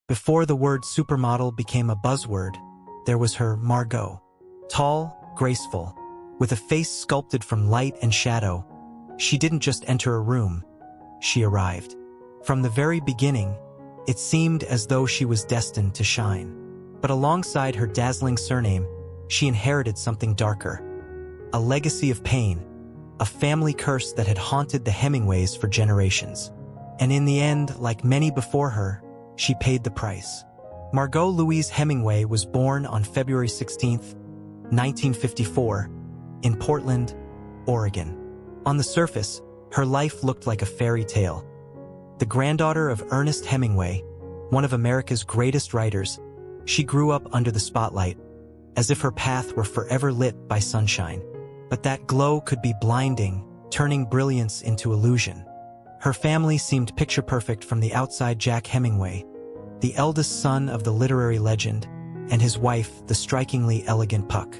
Before the word supermodel became a buzzword, there was her Margaux. Tall, graceful, with a face sculpted from light and shadow, she didn't just enter a room, she arrived. From the very beginning, it seemed as though she was destined to shine. But alongside her dazzling surname, she inherited something darker. A legacy of pain, a family curse that had haunted the Hemingways for generations. And in the end, like many before her, she paid the price. Margaux Louise Hemingway was born on February 16, 1954, in Portland, Oregon. On the surface, her life looked like a fairy tale. The granddaughter of Ernest Hemingway, one of America's greatest writers, she grew up under the spotlight, as if her path were forever lit by sunshine. But that glow could be blinding, turning brilliance into illusion. Her family seemed picture-perfect from the outside. Jack Hemingway, the eldest son of the literary legend, and his wife, the strikingly elegant Puck.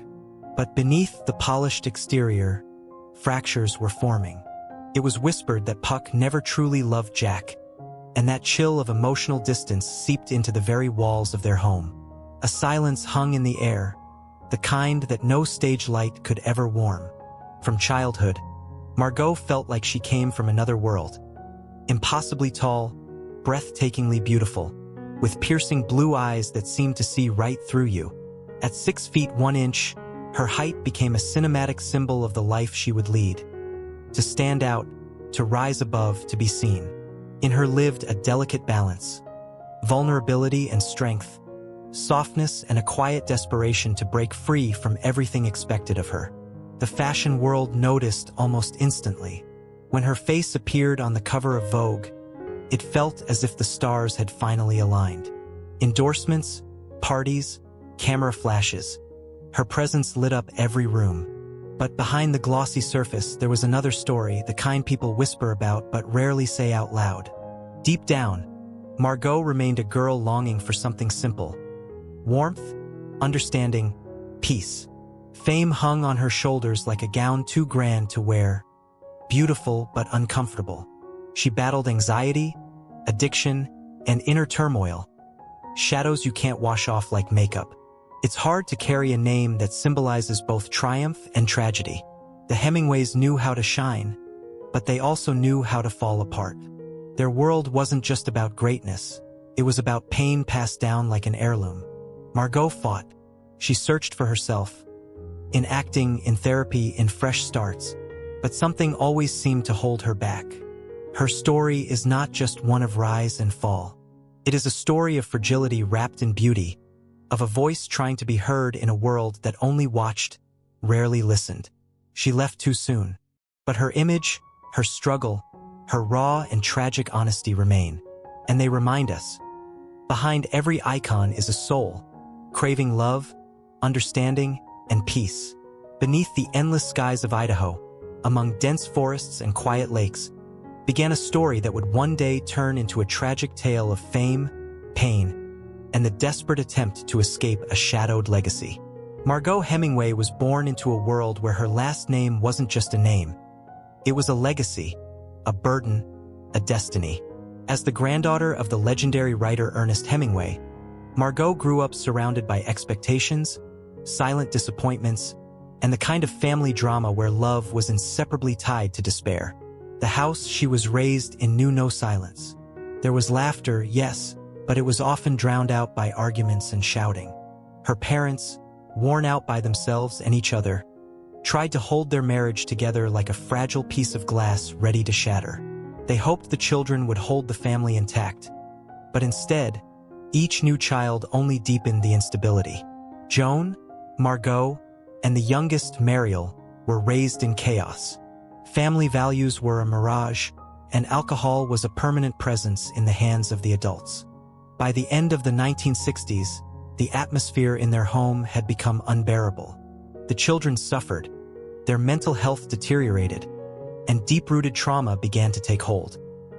But beneath the polished exterior, fractures were forming. It was whispered that Puck never truly loved Jack, and that chill of emotional distance seeped into the very walls of their home. A silence hung in the air, the kind that no stage light could ever warm. From childhood, Margaux felt like she came from another world. Impossibly tall, breathtakingly beautiful, with piercing blue eyes that seemed to see right through you. At 6 feet 1 inch, her height became a cinematic symbol of the life she would lead. To stand out, to rise above, to be seen. In her lived a delicate balance, vulnerability and strength, softness and a quiet desperation to break free from everything expected of her. The fashion world noticed almost instantly. When her face appeared on the cover of Vogue, it felt as if the stars had finally aligned. Endorsements, parties, camera flashes. Her presence lit up every room. But behind the glossy surface, there was another story, the kind people whisper about but rarely say out loud. Deep down, Margaux remained a girl longing for something simple. Warmth, understanding, peace. Fame hung on her shoulders like a gown too grand to wear. Beautiful but uncomfortable. She battled anxiety, addiction, and inner turmoil. Shadows you can't wash off like makeup. It's hard to carry a name that symbolizes both triumph and tragedy. The Hemingways knew how to shine, but they also knew how to fall apart. Their world wasn't just about greatness. It was about pain passed down like an heirloom. Margaux fought. She searched for herself. In acting, in therapy, in fresh starts. But something always seemed to hold her back. Her story is not just one of rise and fall. It is a story of fragility wrapped in beauty, of a voice trying to be heard in a world that only watched, rarely listened. She left too soon. But her image, her struggle, her raw and tragic honesty remain. And they remind us, behind every icon is a soul, craving love, understanding, and peace. Beneath the endless skies of Idaho, among dense forests and quiet lakes, began a story that would one day turn into a tragic tale of fame, pain, and the desperate attempt to escape a shadowed legacy. Margaux Hemingway was born into a world where her last name wasn't just a name. It was a legacy, a burden, a destiny. As the granddaughter of the legendary writer Ernest Hemingway, Margaux grew up surrounded by expectations, silent disappointments, and the kind of family drama where love was inseparably tied to despair. The house she was raised in knew no silence. There was laughter, yes, but it was often drowned out by arguments and shouting. Her parents, worn out by themselves and each other, tried to hold their marriage together like a fragile piece of glass ready to shatter. They hoped the children would hold the family intact, but instead, each new child only deepened the instability. Joan, Margaux, and the youngest, Mariel, were raised in chaos. Family values were a mirage, and alcohol was a permanent presence in the hands of the adults. By the end of the 1960s, the atmosphere in their home had become unbearable. The children suffered, their mental health deteriorated, and deep-rooted trauma began to take hold.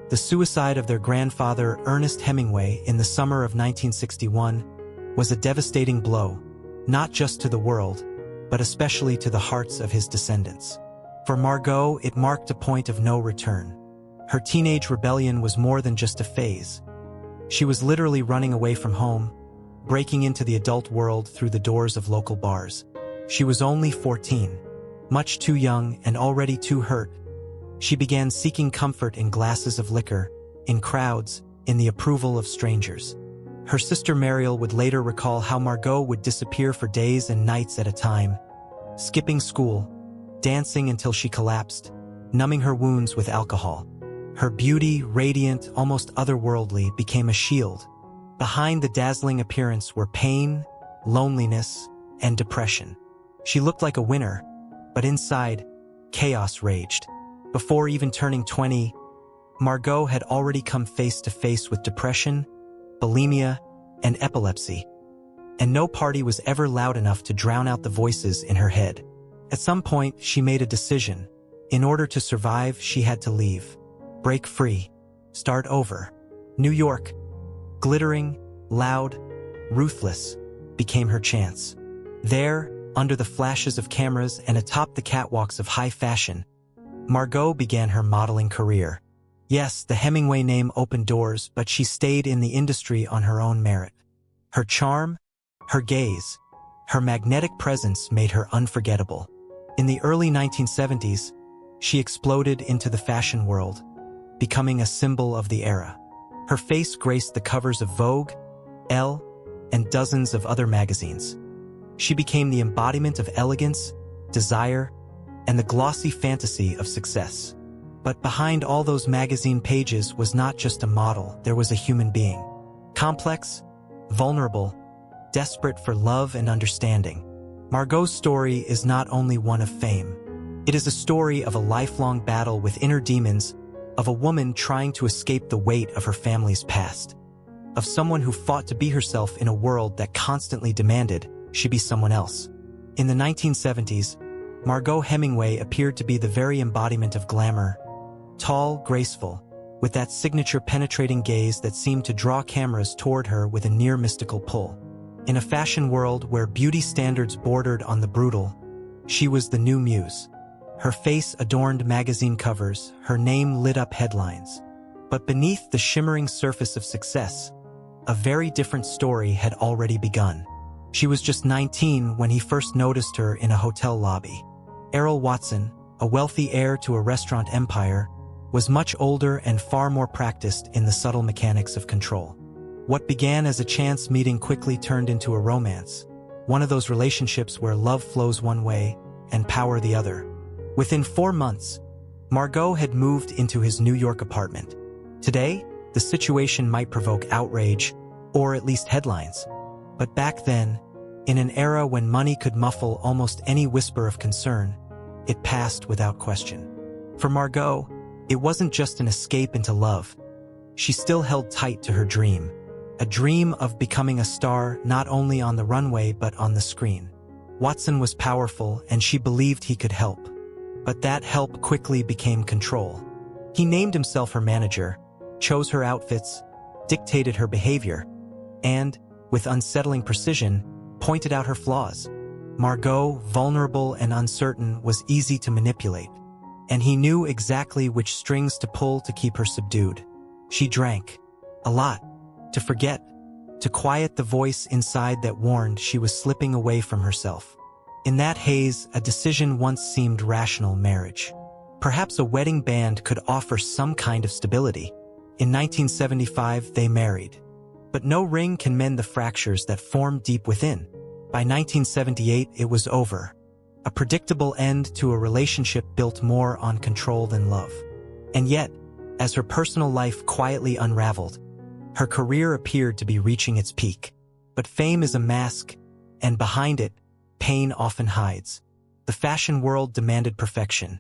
The suicide of their grandfather, Ernest Hemingway, in the summer of 1961, was a devastating blow, not just to the world, but especially to the hearts of his descendants. For Margaux, it marked a point of no return. Her teenage rebellion was more than just a phase. She was literally running away from home, breaking into the adult world through the doors of local bars. She was only 14, much too young and already too hurt. She began seeking comfort in glasses of liquor, in crowds, in the approval of strangers. Her sister Mariel would later recall how Margaux would disappear for days and nights at a time, skipping school, dancing until she collapsed, numbing her wounds with alcohol. Her beauty, radiant, almost otherworldly, became a shield. Behind the dazzling appearance were pain, loneliness, and depression. She looked like a winner, but inside, chaos raged. Before even turning 20, Margaux had already come face to face with depression, bulimia, and epilepsy. And no party was ever loud enough to drown out the voices in her head. At some point, she made a decision. In order to survive, she had to leave. Break free. Start over. New York, glittering, loud, ruthless, became her chance. There, under the flashes of cameras and atop the catwalks of high fashion, Margaux began her modeling career. Yes, the Hemingway name opened doors, but she stayed in the industry on her own merit. Her charm, her gaze, her magnetic presence made her unforgettable. In the early 1970s, she exploded into the fashion world, becoming a symbol of the era. Her face graced the covers of Vogue, Elle, and dozens of other magazines. She became the embodiment of elegance, desire, and the glossy fantasy of success. But behind all those magazine pages was not just a model, there was a human being. Complex, vulnerable, desperate for love and understanding. Margaux's story is not only one of fame. It is a story of a lifelong battle with inner demons, of a woman trying to escape the weight of her family's past, of someone who fought to be herself in a world that constantly demanded she be someone else. In the 1970s, Margaux Hemingway appeared to be the very embodiment of glamour, tall, graceful, with that signature penetrating gaze that seemed to draw cameras toward her with a near mystical pull. In a fashion world where beauty standards bordered on the brutal, she was the new muse. Her face adorned magazine covers, her name lit up headlines. But beneath the shimmering surface of success, a very different story had already begun. She was just 19 when he first noticed her in a hotel lobby. Errol Watson, a wealthy heir to a restaurant empire, was much older and far more practiced in the subtle mechanics of control. What began as a chance meeting quickly turned into a romance, one of those relationships where love flows one way and power the other. Within 4 months, Margaux had moved into his New York apartment. Today, the situation might provoke outrage, or at least headlines. But back then, in an era when money could muffle almost any whisper of concern, it passed without question. For Margaux, it wasn't just an escape into love. She still held tight to her dream, a dream of becoming a star not only on the runway but on the screen. Watson was powerful and she believed he could help. But that help quickly became control. He named himself her manager, chose her outfits, dictated her behavior, and, with unsettling precision, pointed out her flaws. Margaux, vulnerable and uncertain, was easy to manipulate, and he knew exactly which strings to pull to keep her subdued. She drank. A lot. To forget. To quiet the voice inside that warned she was slipping away from herself. In that haze, a decision once seemed rational: marriage. Perhaps a wedding band could offer some kind of stability. In 1975, they married. But no ring can mend the fractures that formed deep within. By 1978, it was over. A predictable end to a relationship built more on control than love. And yet, as her personal life quietly unraveled, her career appeared to be reaching its peak. But fame is a mask, and behind it, pain often hides. The fashion world demanded perfection.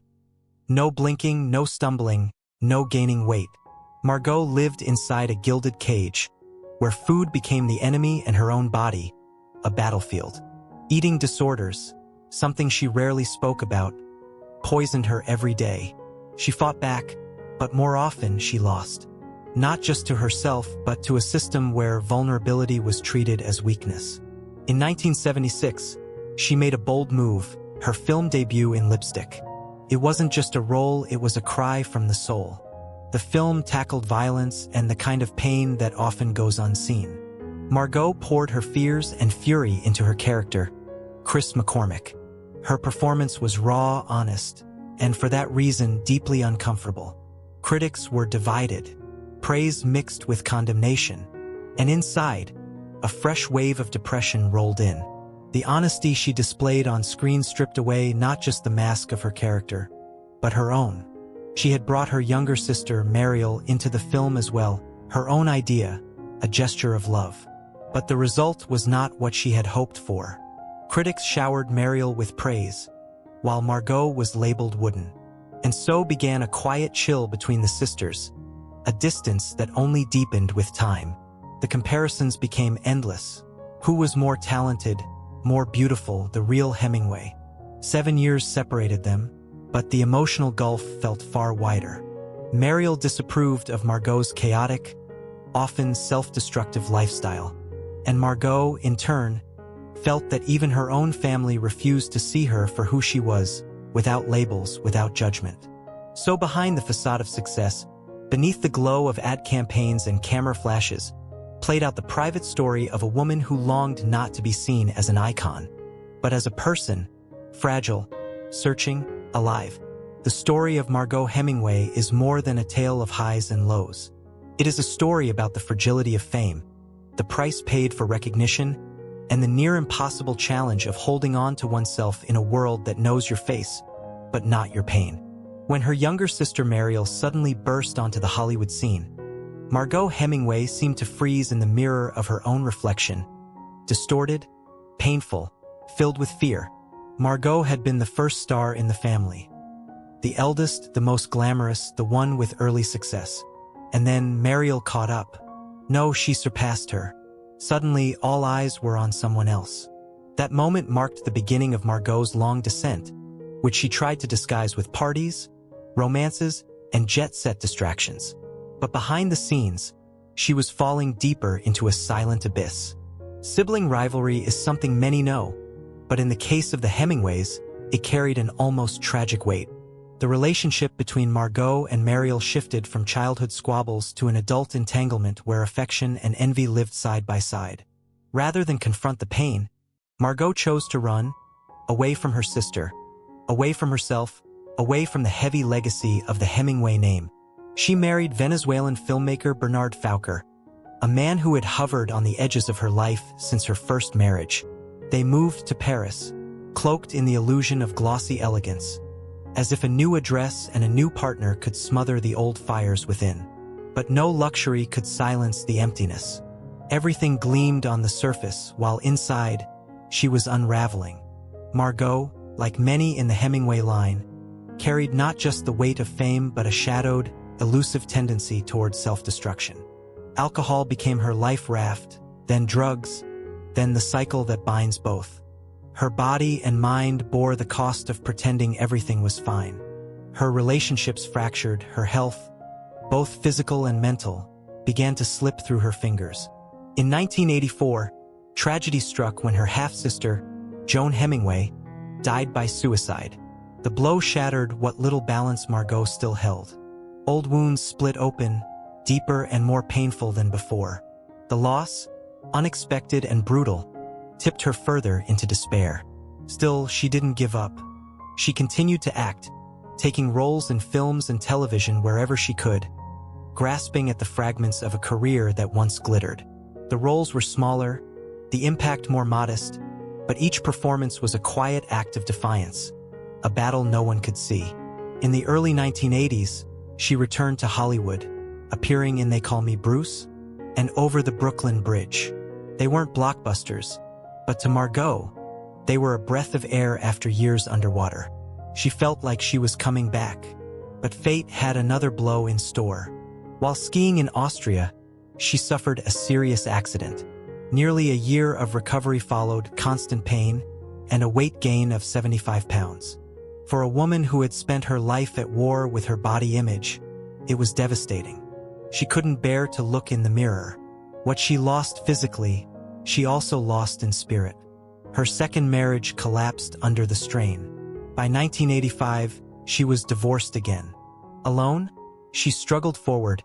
No blinking, no stumbling, no gaining weight. Margaux lived inside a gilded cage, where food became the enemy and her own body, a battlefield. Eating disorders, something she rarely spoke about, poisoned her every day. She fought back, but more often she lost. Not just to herself, but to a system where vulnerability was treated as weakness. In 1976, she made a bold move, her film debut in lipstick. It wasn't just a role, it was a cry from the soul. The film tackled violence and the kind of pain that often goes unseen. Margaux poured her fears and fury into her character, Chris McCormick. Her performance was raw, honest, and for that reason deeply uncomfortable. Critics were divided, praise mixed with condemnation, and inside, a fresh wave of depression rolled in. The honesty she displayed on screen stripped away not just the mask of her character, but her own. She had brought her younger sister, Mariel, into the film as well, her own idea, a gesture of love. But the result was not what she had hoped for. Critics showered Mariel with praise, while Margaux was labeled wooden. And so began a quiet chill between the sisters, a distance that only deepened with time. The comparisons became endless. Who was more talented, more beautiful, the real Hemingway? 7 years separated them, but the emotional gulf felt far wider. Mariel disapproved of Margaux's chaotic, often self-destructive lifestyle, and Margaux, in turn, felt that even her own family refused to see her for who she was, without labels, without judgment. So behind the facade of success, beneath the glow of ad campaigns and camera flashes, played out the private story of a woman who longed not to be seen as an icon, but as a person, fragile, searching, alive. The story of Margaux Hemingway is more than a tale of highs and lows. It is a story about the fragility of fame, the price paid for recognition, and the near-impossible challenge of holding on to oneself in a world that knows your face, but not your pain. When her younger sister Mariel suddenly burst onto the Hollywood scene, Margaux Hemingway seemed to freeze in the mirror of her own reflection. Distorted, painful, filled with fear, Margaux had been the first star in the family. The eldest, the most glamorous, the one with early success. And then Mariel caught up. No, she surpassed her. Suddenly, all eyes were on someone else. That moment marked the beginning of Margaux's long descent, which she tried to disguise with parties, romances, and jet-set distractions. But behind the scenes, she was falling deeper into a silent abyss. Sibling rivalry is something many know, but in the case of the Hemingways, it carried an almost tragic weight. The relationship between Margaux and Mariel shifted from childhood squabbles to an adult entanglement where affection and envy lived side by side. Rather than confront the pain, Margaux chose to run, away from her sister, away from herself, away from the heavy legacy of the Hemingway name. She married Venezuelan filmmaker Bernard Fouquer, a man who had hovered on the edges of her life since her first marriage. They moved to Paris, cloaked in the illusion of glossy elegance, as if a new address and a new partner could smother the old fires within. But no luxury could silence the emptiness. Everything gleamed on the surface, while inside, she was unraveling. Margaux, like many in the Hemingway line, carried not just the weight of fame but a shadowed, elusive tendency towards self-destruction. Alcohol became her life raft, then drugs, then the cycle that binds both. Her body and mind bore the cost of pretending everything was fine. Her relationships fractured, her health, both physical and mental, began to slip through her fingers. In 1984, tragedy struck when her half-sister, Joan Hemingway, died by suicide. The blow shattered what little balance Margaux still held. Old wounds split open, deeper and more painful than before. The loss, unexpected and brutal, tipped her further into despair. Still, she didn't give up. She continued to act, taking roles in films and television wherever she could, grasping at the fragments of a career that once glittered. The roles were smaller, the impact more modest, but each performance was a quiet act of defiance, a battle no one could see. In the early 1980s, she returned to Hollywood, appearing in They Call Me Bruce and Over the Brooklyn Bridge. They weren't blockbusters, but to Margaux, they were a breath of air after years underwater. She felt like she was coming back, but fate had another blow in store. While skiing in Austria, she suffered a serious accident. Nearly a year of recovery followed, constant pain, and a weight gain of 75 pounds. For a woman who had spent her life at war with her body image, it was devastating. She couldn't bear to look in the mirror. What she lost physically, she also lost in spirit. Her second marriage collapsed under the strain. By 1985, she was divorced again. Alone? She struggled forward,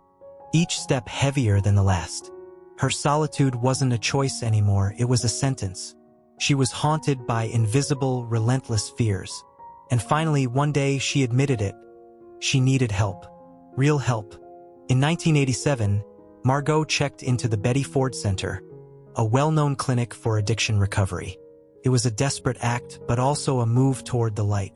each step heavier than the last. Her solitude wasn't a choice anymore, it was a sentence. She was haunted by invisible, relentless fears. And finally, one day, she admitted it. She needed help. Real help. In 1987, Margaux checked into the Betty Ford Center, a well-known clinic for addiction recovery. It was a desperate act, but also a move toward the light.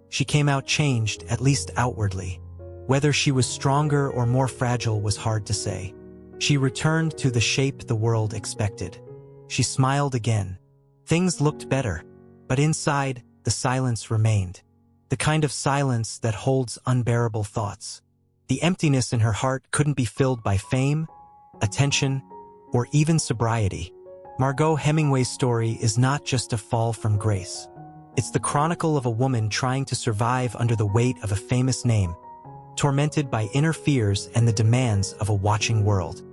She came out changed, at least outwardly. Whether she was stronger or more fragile was hard to say. She returned to the shape the world expected. She smiled again. Things looked better, but inside, the silence remained. The kind of silence that holds unbearable thoughts. The emptiness in her heart couldn't be filled by fame, attention, or even sobriety. Margaux Hemingway's story is not just a fall from grace. It's the chronicle of a woman trying to survive under the weight of a famous name, tormented by inner fears and the demands of a watching world.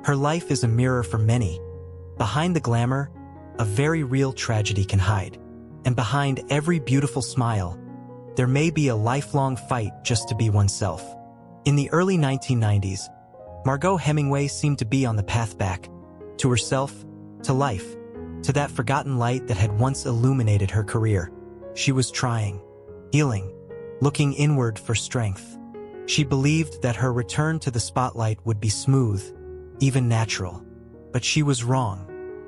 Her life is a mirror for many. Behind the glamour, a very real tragedy can hide. And behind every beautiful smile, there may be a lifelong fight just to be oneself. In the early 1990s, Margaux Hemingway seemed to be on the path back, to herself, to life, to that forgotten light that had once illuminated her career. She was trying, healing, looking inward for strength. She believed that her return to the spotlight would be smooth, even natural. But she was wrong.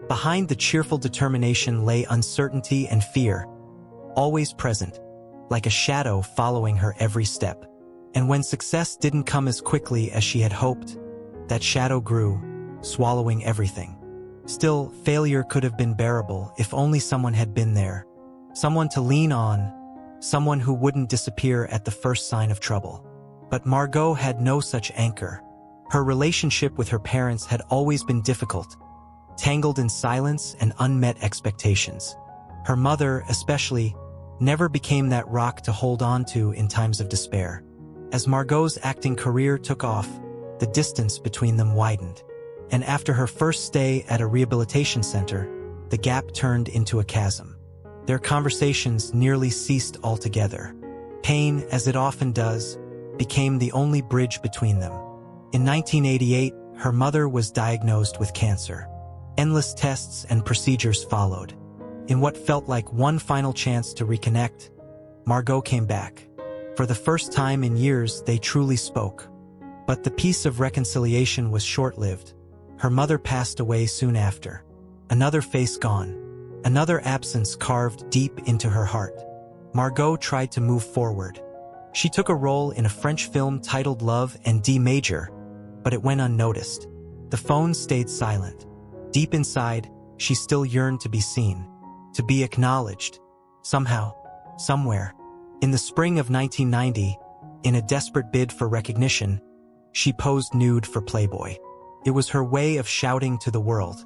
Behind the cheerful determination lay uncertainty and fear, always present, like a shadow following her every step. And when success didn't come as quickly as she had hoped, that shadow grew, swallowing everything. Still, failure could have been bearable if only someone had been there. Someone to lean on, someone who wouldn't disappear at the first sign of trouble. But Margaux had no such anchor. Her relationship with her parents had always been difficult, tangled in silence and unmet expectations. Her mother, especially, never became that rock to hold on to in times of despair. As Margaux's acting career took off, the distance between them widened. And after her first stay at a rehabilitation center, the gap turned into a chasm. Their conversations nearly ceased altogether. Pain, as it often does, became the only bridge between them. In 1988, her mother was diagnosed with cancer. Endless tests and procedures followed. In what felt like one final chance to reconnect, Margaux came back. For the first time in years, they truly spoke. But the peace of reconciliation was short-lived. Her mother passed away soon after. Another face gone. Another absence carved deep into her heart. Margaux tried to move forward. She took a role in a French film titled Love in D Major, but it went unnoticed. The phone stayed silent. Deep inside, she still yearned to be seen, to be acknowledged, somehow, somewhere. In the spring of 1990, in a desperate bid for recognition, she posed nude for Playboy. It was her way of shouting to the world,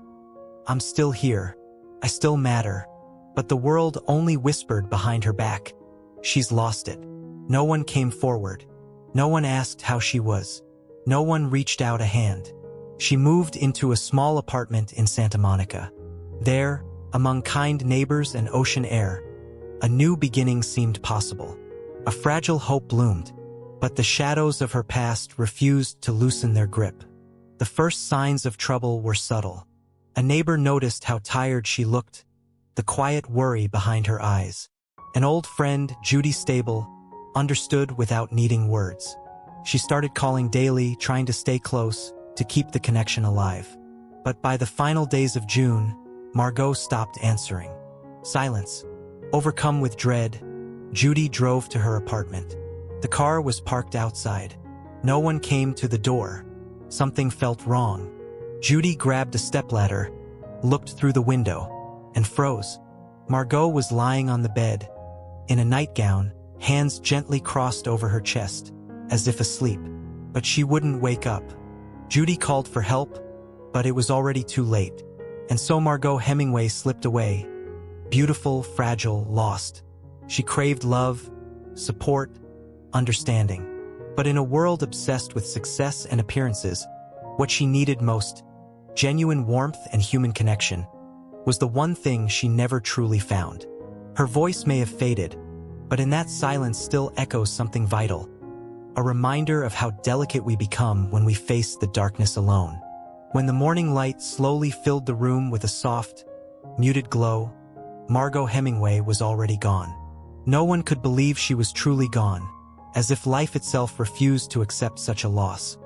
"I'm still here. I still matter." But the world only whispered behind her back, "She's lost it." No one came forward. No one asked how she was. No one reached out a hand. She moved into a small apartment in Santa Monica. There, among kind neighbors and ocean air, a new beginning seemed possible. A fragile hope bloomed, but the shadows of her past refused to loosen their grip. The first signs of trouble were subtle. A neighbor noticed how tired she looked, the quiet worry behind her eyes. An old friend, Judy Stable, understood without needing words. She started calling daily, trying to stay close, to keep the connection alive. But by the final days of June, Margaux stopped answering. Silence. Overcome with dread, Judy drove to her apartment. The car was parked outside. No one came to the door. Something felt wrong. Judy grabbed a stepladder, looked through the window, and froze. Margaux was lying on the bed, in a nightgown, hands gently crossed over her chest, as if asleep. But she wouldn't wake up. Judy called for help, but it was already too late. And so Margaux Hemingway slipped away, beautiful, fragile, lost. She craved love, support, understanding. But in a world obsessed with success and appearances, what she needed most, genuine warmth and human connection, was the one thing she never truly found. Her voice may have faded, but in that silence still echoes something vital. a reminder of how delicate we become when we face the darkness alone. When the morning light slowly filled the room with a soft, muted glow, Margaux Hemingway was already gone. No one could believe she was truly gone, as if life itself refused to accept such a loss.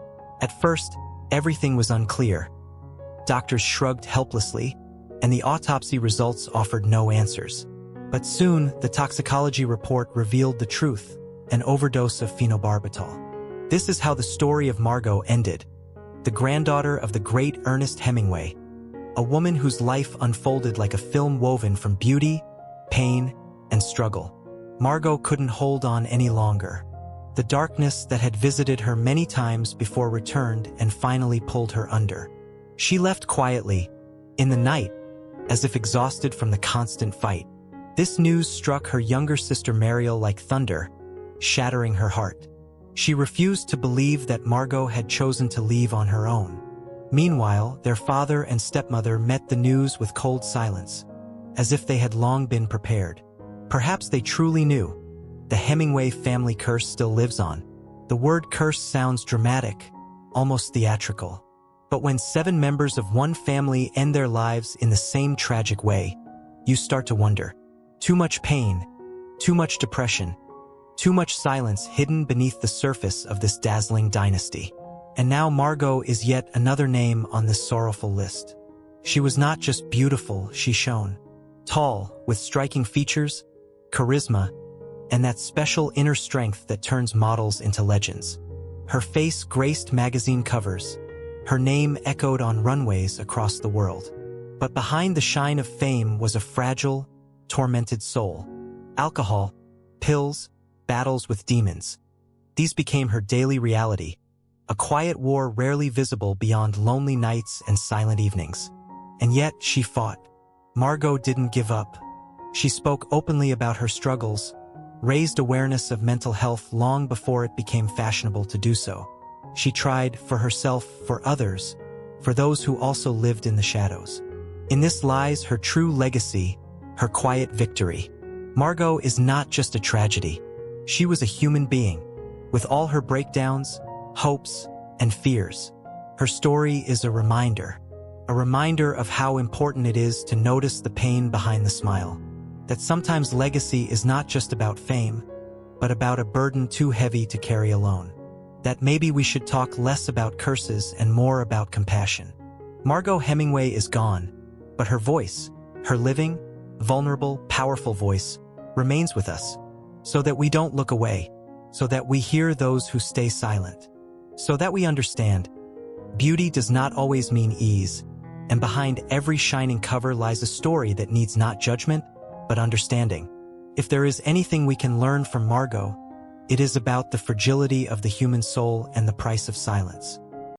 At first, everything was unclear. Doctors shrugged helplessly, and the autopsy results offered no answers. But soon, the toxicology report revealed the truth: an overdose of phenobarbital. This is how the story of Margaux ended, the granddaughter of the great Ernest Hemingway, a woman whose life unfolded like a film woven from beauty, pain, and struggle. Margaux couldn't hold on any longer. The darkness that had visited her many times before returned and finally pulled her under. She left quietly, in the night, as if exhausted from the constant fight. This news struck her younger sister Mariel like thunder, shattering her heart. She refused to believe that Margaux had chosen to leave on her own. Meanwhile, their father and stepmother met the news with cold silence, as if they had long been prepared. Perhaps they truly knew. The Hemingway family curse still lives on. The word curse sounds dramatic, almost theatrical. But when 7 members of one family end their lives in the same tragic way, you start to wonder. Too much pain, too much depression, too much silence hidden beneath the surface of this dazzling dynasty. And now Margaux is yet another name on this sorrowful list. She was not just beautiful, she shone. Tall, with striking features, charisma, and that special inner strength that turns models into legends. Her face graced magazine covers. Her name echoed on runways across the world. But behind the shine of fame was a fragile, tormented soul. Alcohol, pills, battles with demons. These became her daily reality, a quiet war rarely visible beyond lonely nights and silent evenings. And yet she fought. Margaux didn't give up. She spoke openly about her struggles, raised awareness of mental health long before it became fashionable to do so. She tried for herself, for others, for those who also lived in the shadows. In this lies her true legacy, her quiet victory. Margaux is not just a tragedy. She was a human being, with all her breakdowns, hopes, and fears. Her story is a reminder of how important it is to notice the pain behind the smile. That sometimes legacy is not just about fame, but about a burden too heavy to carry alone. That maybe we should talk less about curses and more about compassion. Margaux Hemingway is gone, but her voice, her living, vulnerable, powerful voice, remains with us, so that we don't look away, so that we hear those who stay silent, so that we understand. Beauty does not always mean ease, and behind every shining cover lies a story that needs not judgment, but understanding. If there is anything we can learn from Margaux, it is about the fragility of the human soul and the price of silence.